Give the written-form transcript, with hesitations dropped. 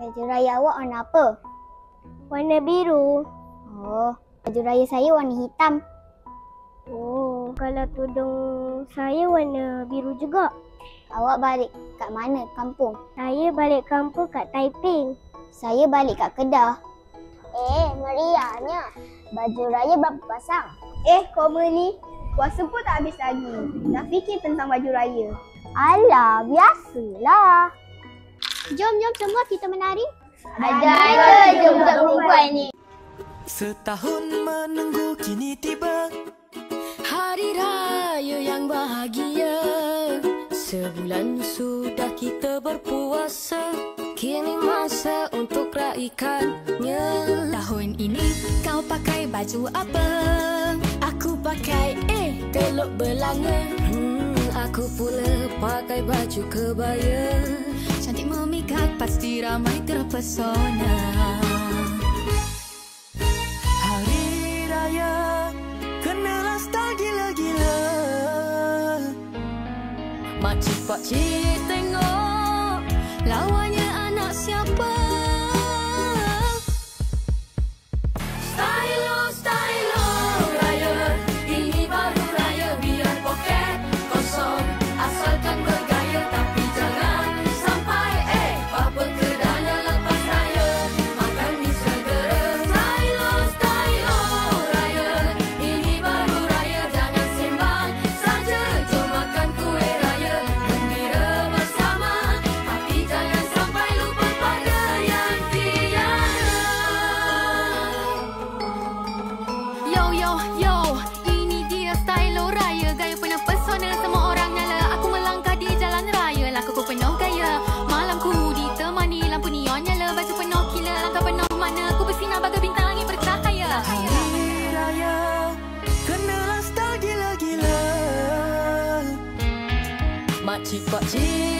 Baju raya awak warna apa? Warna biru. Oh, baju raya saya warna hitam. Oh, kalau tudung saya warna biru juga. Awak balik kat mana kampung? Saya balik kampung kat Taiping. Saya balik kat Kedah. Meriahnya. Baju raya berapa pasang? Koma ni. Puasa pun tak habis lagi. Dah fikir tentang baju raya. Alah, biasalah. Jom semua kita menari. Ada je budak perempuan ni. Setahun menunggu kini tiba hari raya yang bahagia. Sebulan sudah kita berpuasa, kini masa untuk raikannya. Tahun ini kau pakai baju apa? Aku pakai teluk belanga. Aku pula pakai baju kebaya. Cantik memikat, pasti ramai terpesona. Hari raya kenalah style gila-gila. Makcik pakcik tengok lawannya anak siapa. Stylo raya, ini baru raya. Biar poket kosong, asalkan bergaya. Tapi jangan sampai apa kedana lepas raya. Makan mie segera. Stylo raya, ini baru raya. Jangan sembang saja, jom makan kuih raya. Gembira bersama, tapi jangan sampai lupa pada yang tiada. Yo, ini dia stylo raya. Gaya penuh pesona, semua orang nyala. Aku melangkah di jalan raya, lakuku penuh gaya. Malamku ditemani lampu neon nyala. Baju penuh gila, langkah penuh mana. Aku bersinar bagai bintang langit bercahaya. Hari raya, kenalah style gila-gila. Makcik pakcik